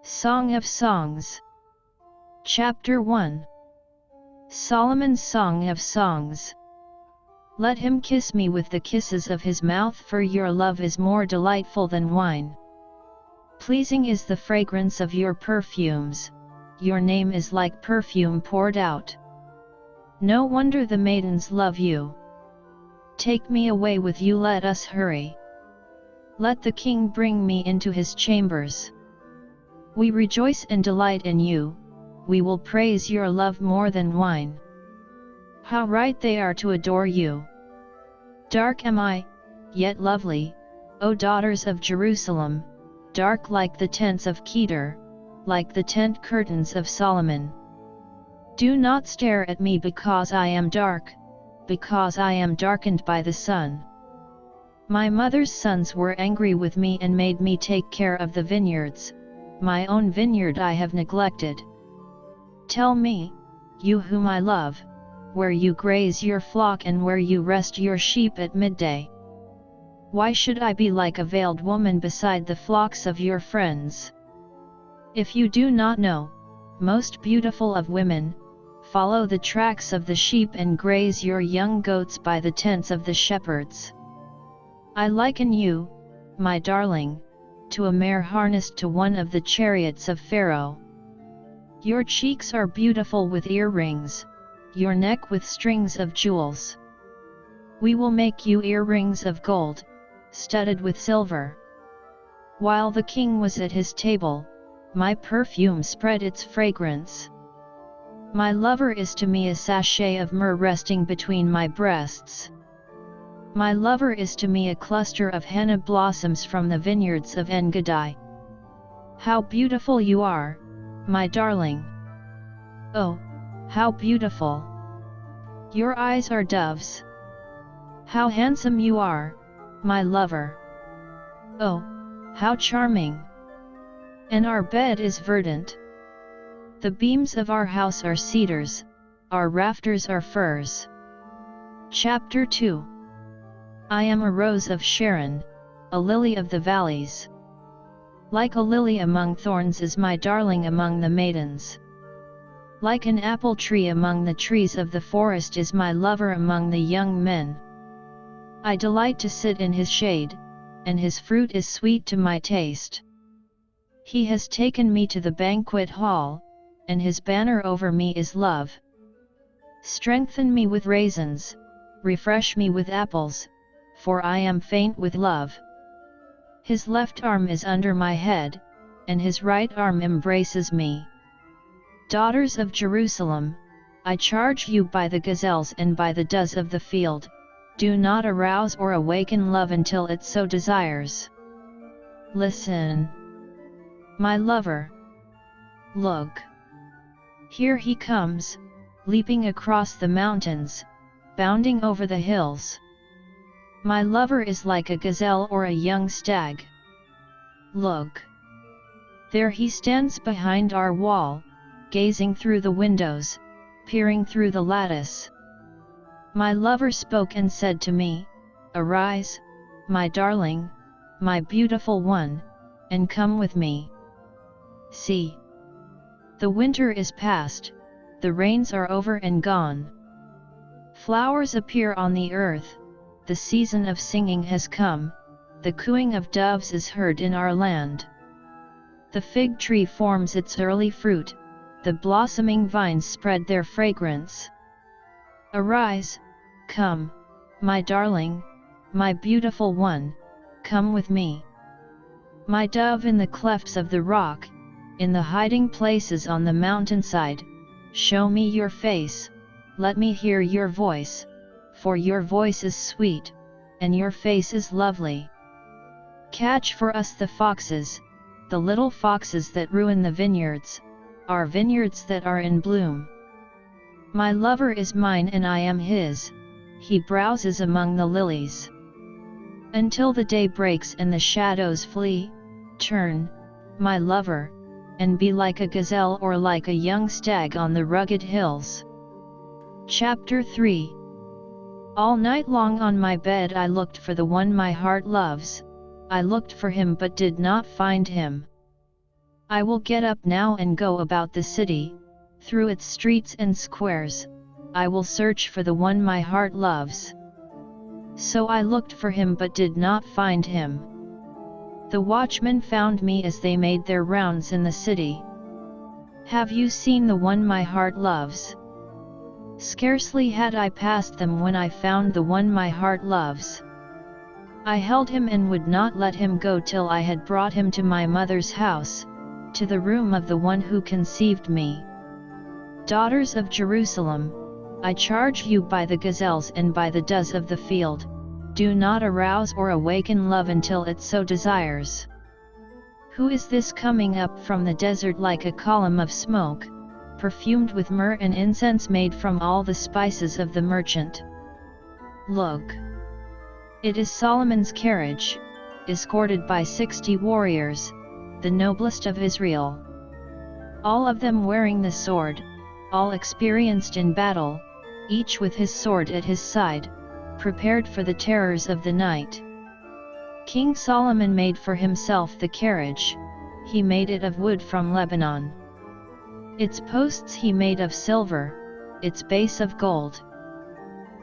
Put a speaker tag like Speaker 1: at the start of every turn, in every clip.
Speaker 1: Song of Songs. Chapter 1. Solomon's Song of Songs. Let him kiss me with the kisses of his mouth, for your love is more delightful than wine. Pleasing is the fragrance of your perfumes, your name is like perfume poured out. No wonder the maidens love you. Take me away with you, let us hurry. Let the king bring me into his chambers. We rejoice and delight in you, we will praise your love more than wine. How right they are to adore you! Dark am I, yet lovely, O daughters of Jerusalem, dark like the tents of Kedar, like the tent curtains of Solomon. Do not stare at me because I am dark, because I am darkened by the sun. My mother's sons were angry with me and made me take care of the vineyards. My own vineyard I have neglected. Tell me, you whom I love, where you graze your flock and where you rest your sheep at midday. Why should I be like a veiled woman beside the flocks of your friends? If you do not know, most beautiful of women, follow the tracks of the sheep and graze your young goats by the tents of the shepherds. I liken you, my darling, to a mare harnessed to one of the chariots of Pharaoh. Your cheeks are beautiful with earrings, your neck with strings of jewels. We will make you earrings of gold, studded with silver. While the king was at his table, my perfume spread its fragrance. My lover is to me a sachet of myrrh resting between my breasts. My lover is to me a cluster of henna blossoms from the vineyards of En-Gedi. How beautiful you are, my darling! Oh, how beautiful! Your eyes are doves. How handsome you are, my lover! Oh, how charming! And our bed is verdant. The beams of our house are cedars, our rafters are firs. Chapter 2. I am a rose of Sharon, a lily of the valleys. Like a lily among thorns is my darling among the maidens. Like an apple tree among the trees of the forest is my lover among the young men. I delight to sit in his shade, and his fruit is sweet to my taste. He has taken me to the banquet hall, and his banner over me is love. Strengthen me with raisins, refresh me with apples, for I am faint with love. His left arm is under my head, and his right arm embraces me. Daughters of Jerusalem, I charge you by the gazelles and by the does of the field, do not arouse or awaken love until it so desires. Listen, my lover. Look. Here he comes, leaping across the mountains, bounding over the hills. My lover is like a gazelle or a young stag. Look. There he stands behind our wall, gazing through the windows, peering through the lattice. My lover spoke and said to me, Arise, my darling, my beautiful one, and come with me. See. The winter is past, the rains are over and gone. Flowers appear on the earth, the season of singing has come, the cooing of doves is heard in our land. The fig tree forms its early fruit, the blossoming vines spread their fragrance. Arise, come, my darling, my beautiful one, come with me. My dove in the clefts of the rock, in the hiding places on the mountainside, show me your face, let me hear your voice, for your voice is sweet, and your face is lovely. Catch for us the foxes, the little foxes that ruin the vineyards, our vineyards that are in bloom. My lover is mine and I am his, he browses among the lilies. Until the day breaks and the shadows flee, turn, my lover, and be like a gazelle or like a young stag on the rugged hills. Chapter 3. All night long on my bed I looked for the one my heart loves, I looked for him but did not find him. I will get up now and go about the city, through its streets and squares, I will search for the one my heart loves. So I looked for him but did not find him. The watchmen found me as they made their rounds in the city. Have you seen the one my heart loves? Scarcely had I passed them when I found the one my heart loves. I held him and would not let him go till I had brought him to my mother's house, to the room of the one who conceived me. Daughters of Jerusalem, I charge you by the gazelles and by the does of the field, do not arouse or awaken love until it so desires. Who is this coming up from the desert like a column of smoke, perfumed with myrrh and incense made from all the spices of the merchant? Look! It is Solomon's carriage, escorted by 60 warriors, the noblest of Israel. All of them wearing the sword, all experienced in battle, each with his sword at his side, prepared for the terrors of the night. King Solomon made for himself the carriage, he made it of wood from Lebanon. Its posts he made of silver, its base of gold.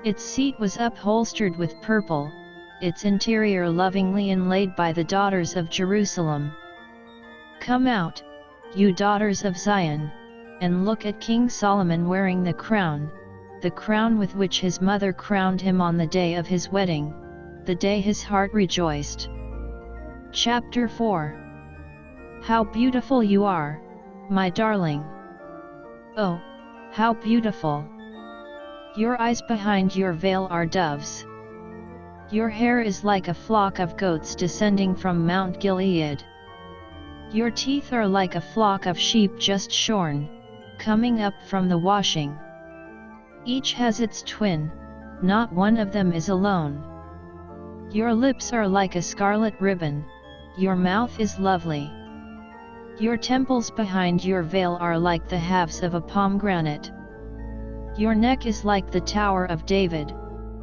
Speaker 1: Its seat was upholstered with purple, its interior lovingly inlaid by the daughters of Jerusalem. Come out, you daughters of Zion, and look at King Solomon wearing the crown with which his mother crowned him on the day of his wedding, the day his heart rejoiced. Chapter 4. How beautiful you are, my darling! Oh, how beautiful! Your eyes behind your veil are doves. Your hair is like a flock of goats descending from Mount Gilead. Your teeth are like a flock of sheep just shorn, coming up from the washing. Each has its twin, not one of them is alone. Your lips are like a scarlet ribbon, your mouth is lovely. Your temples behind your veil are like the halves of a pomegranate. Your neck is like the Tower of David,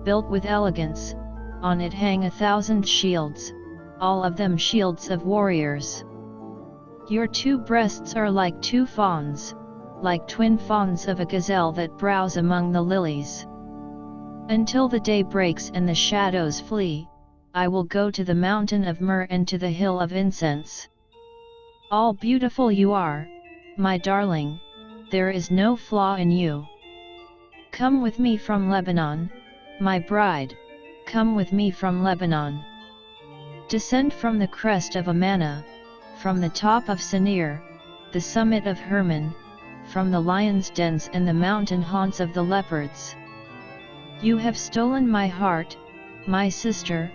Speaker 1: built with elegance, on it hang 1,000 shields, all of them shields of warriors. Your 2 breasts are like 2 fawns, like twin fawns of a gazelle that browse among the lilies. Until the day breaks and the shadows flee, I will go to the mountain of myrrh and to the hill of incense. All beautiful you are, my darling, there is no flaw in you. Come with me from Lebanon, my bride, come with me from Lebanon. Descend from the crest of Amana, from the top of Senir, the summit of Hermon, from the lions' dens and the mountain haunts of the leopards. You have stolen my heart, my sister,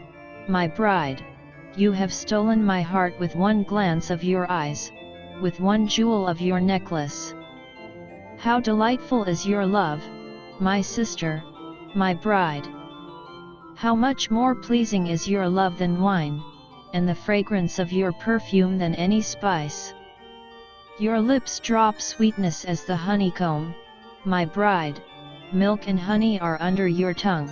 Speaker 1: my bride, you have stolen my heart with one glance of your eyes, with one jewel of your necklace. How delightful is your love, my sister, my bride! How much more pleasing is your love than wine, and the fragrance of your perfume than any spice. Your lips drop sweetness as the honeycomb, my bride, milk and honey are under your tongue.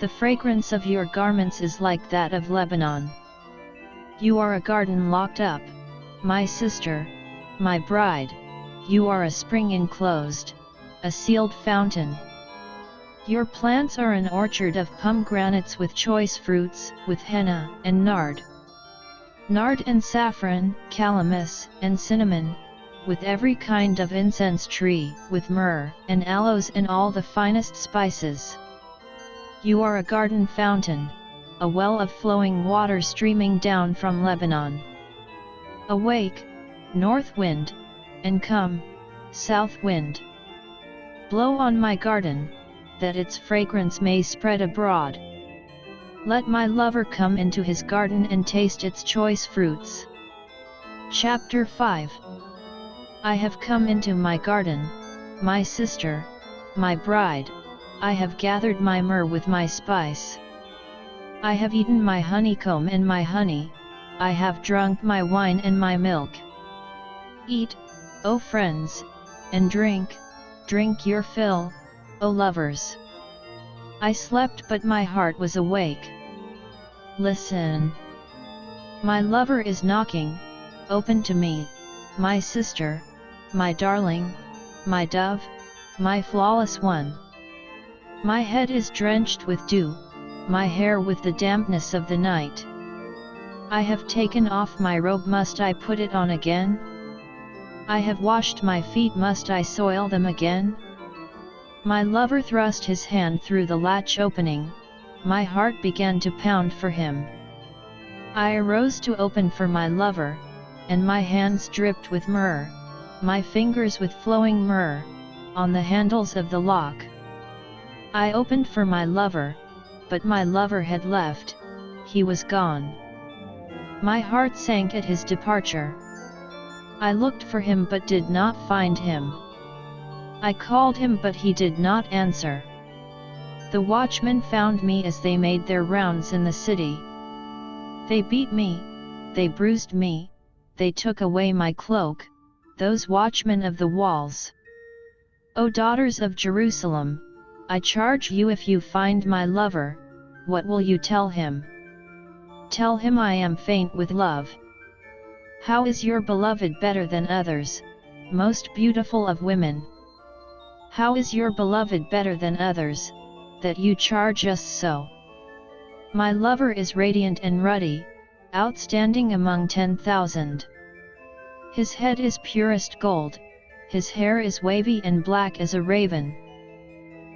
Speaker 1: The fragrance of your garments is like that of Lebanon. You are a garden locked up, my sister, my bride, you are a spring enclosed, a sealed fountain. Your plants are an orchard of pomegranates with choice fruits, with henna and nard. Nard and saffron, calamus and cinnamon, with every kind of incense tree, with myrrh and aloes and all the finest spices. You are a garden fountain, a well of flowing water streaming down from Lebanon. Awake, north wind, and come, south wind. Blow on my garden, that its fragrance may spread abroad. Let my lover come into his garden and taste its choice fruits. Chapter 5. I have come into my garden, my sister, my bride, I have gathered my myrrh with my spice. I have eaten my honeycomb and my honey, I have drunk my wine and my milk. Eat, O friends, and drink, drink your fill, O lovers. I slept but my heart was awake. Listen. My lover is knocking, open to me, my sister, my darling, my dove, my flawless one. My head is drenched with dew, my hair with the dampness of the night. I have taken off my robe, must I put it on again? I have washed my feet, must I soil them again? My lover thrust his hand through the latch opening, my heart began to pound for him. I arose to open for my lover, and my hands dripped with myrrh, my fingers with flowing myrrh, on the handles of the lock. I opened for my lover, but my lover had left, he was gone. My heart sank at his departure. I looked for him but did not find him. I called him but he did not answer. The watchmen found me as they made their rounds in the city. They beat me, they bruised me, they took away my cloak, those watchmen of the walls. O daughters of Jerusalem, I charge you, if you find my lover, what will you tell him? Tell him I am faint with love. How is your beloved better than others, most beautiful of women? How is your beloved better than others, that you charge us so? My lover is radiant and ruddy, outstanding among 10,000. His head is purest gold, his hair is wavy and black as a raven.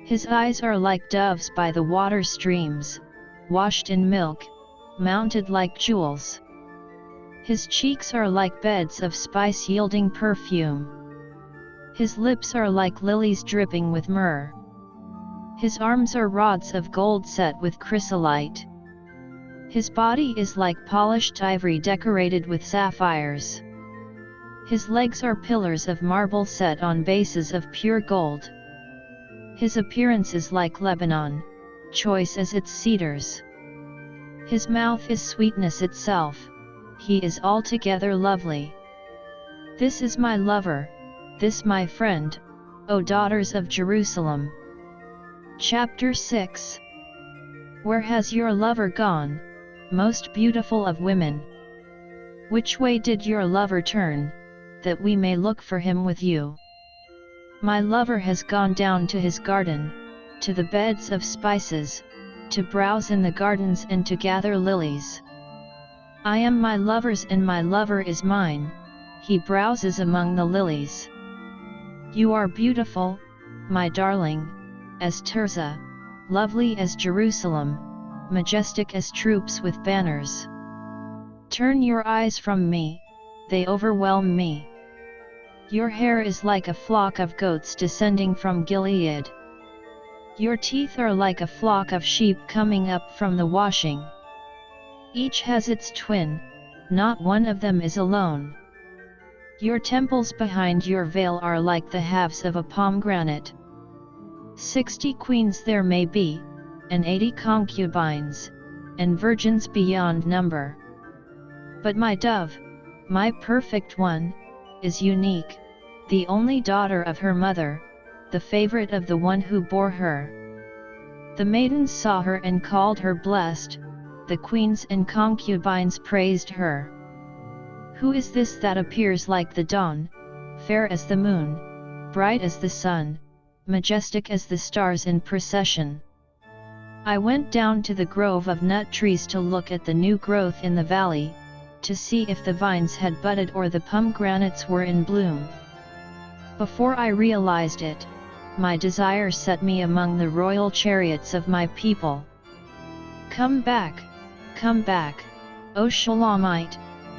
Speaker 1: His eyes are like doves by the water streams, washed in milk, mounted like jewels. His cheeks are like beds of spice yielding perfume. His lips are like lilies dripping with myrrh. His arms are rods of gold set with chrysolite. His body is like polished ivory decorated with sapphires. His legs are pillars of marble set on bases of pure gold. His appearance is like Lebanon, choice as its cedars. His mouth is sweetness itself, he is altogether lovely. This is my lover, this my friend, O daughters of Jerusalem. Chapter 6. Where has your lover gone, most beautiful of women? Which way did your lover turn, that we may look for him with you? My lover has gone down to his garden, to the beds of spices, to browse in the gardens and to gather lilies. I am my lover's and my lover is mine, he browses among the lilies. You are beautiful, my darling, as Tirzah, lovely as Jerusalem, majestic as troops with banners. Turn your eyes from me, they overwhelm me. Your hair is like a flock of goats descending from Gilead. Your teeth are like a flock of sheep coming up from the washing. Each has its twin, not one of them is alone. Your temples behind your veil are like the halves of a pomegranate. 60 queens there may be, and 80 concubines, and virgins beyond number. But my dove, my perfect one, is unique, the only daughter of her mother, the favorite of the one who bore her. The maidens saw her and called her blessed, the queens and concubines praised her. Who is this that appears like the dawn, fair as the moon, bright as the sun, majestic as the stars in procession? I went down to the grove of nut trees to look at the new growth in the valley, to see if the vines had budded or the pomegranates were in bloom. Before I realized it, my desire set me among the royal chariots of my people. Come back, O Shulamite,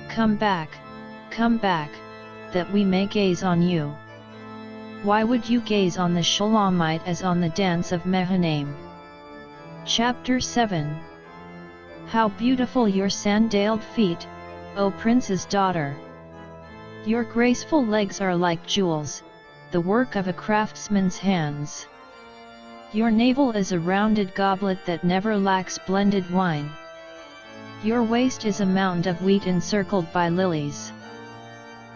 Speaker 1: come back, that we may gaze on you. Why would you gaze on the Shulamite as on the dance of Mahanaim? Chapter 7. How beautiful your sandaled feet, O prince's daughter! Your graceful legs are like jewels, the work of a craftsman's hands. Your navel is a rounded goblet that never lacks blended wine. Your waist is a mound of wheat encircled by lilies.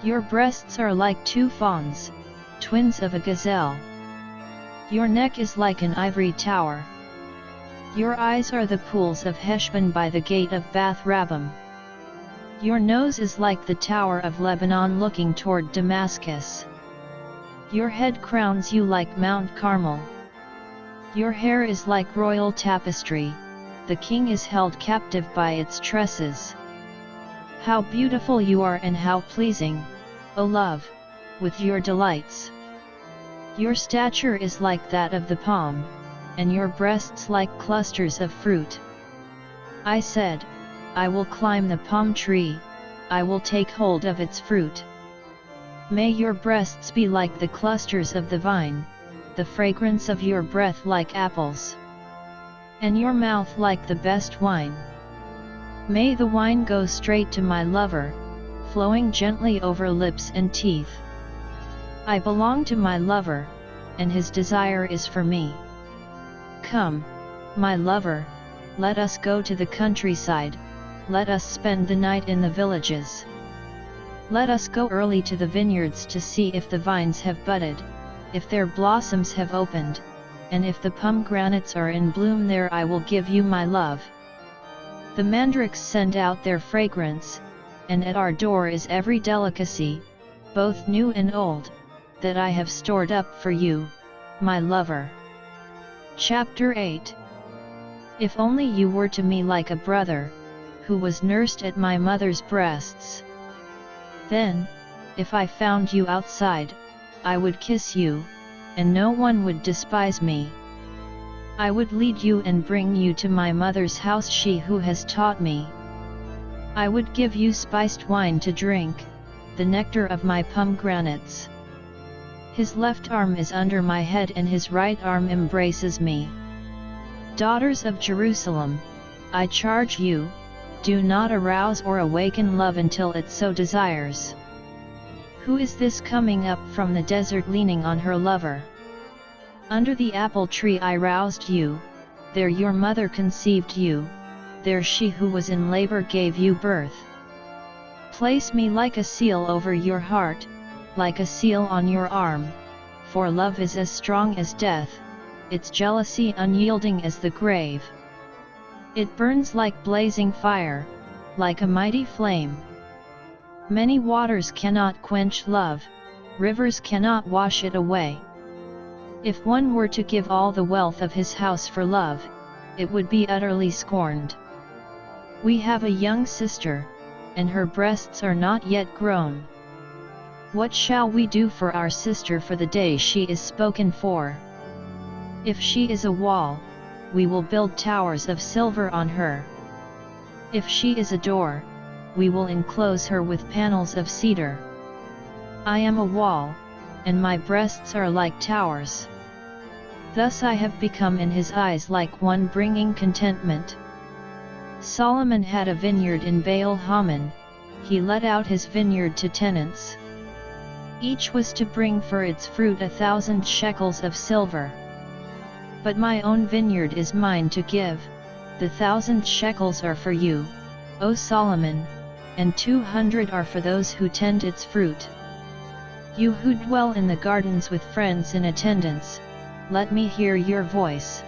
Speaker 1: Your breasts are like two fawns, twins of a gazelle. Your neck is like an ivory tower. Your eyes are the pools of Heshbon by the gate of Bath Rabbim. Your nose is like the tower of Lebanon looking toward Damascus. Your head crowns you like Mount Carmel. Your hair is like royal tapestry, the king is held captive by its tresses. How beautiful you are and how pleasing, O love, with your delights. Your stature is like that of the palm, and your breasts like clusters of fruit. I said, I will climb the palm tree, I will take hold of its fruit. May your breasts be like the clusters of the vine, the fragrance of your breath like apples, and your mouth like the best wine. May the wine go straight to my lover, flowing gently over lips and teeth. I belong to my lover, and his desire is for me. Come, my lover, let us go to the countryside, let us spend the night in the villages. Let us go early to the vineyards to see if the vines have budded, if their blossoms have opened, and if the pomegranates are in bloom. There I will give you my love. The mandrakes send out their fragrance, and at our door is every delicacy, both new and old, that I have stored up for you, my lover. Chapter 8. If only you were to me like a brother, who was nursed at my mother's breasts. Then, if I found you outside, I would kiss you, and no one would despise me. I would lead you and bring you to my mother's house, she who has taught me. I would give you spiced wine to drink, the nectar of my pomegranates. His left arm is under my head and his right arm embraces me. Daughters of Jerusalem, I charge you, do not arouse or awaken love until it so desires. Who is this coming up from the desert leaning on her lover? Under the apple tree I roused you, there your mother conceived you, there she who was in labor gave you birth. Place me like a seal over your heart, like a seal on your arm, for love is as strong as death, its jealousy unyielding as the grave. It burns like blazing fire, like a mighty flame. Many waters cannot quench love, rivers cannot wash it away. If one were to give all the wealth of his house for love, it would be utterly scorned. We have a young sister, and her breasts are not yet grown. What shall we do for our sister for the day she is spoken for? If she is a wall, we will build towers of silver on her. If she is a door, we will enclose her with panels of cedar. I am a wall, and my breasts are like towers. Thus I have become in his eyes like one bringing contentment. Solomon had a vineyard in Baal-Hamon, he let out his vineyard to tenants. Each was to bring for its fruit 1,000 shekels of silver. But my own vineyard is mine to give, the 1,000 shekels are for you, O Solomon, and 200 are for those who tend its fruit. You who dwell in the gardens with friends in attendance, let me hear your voice.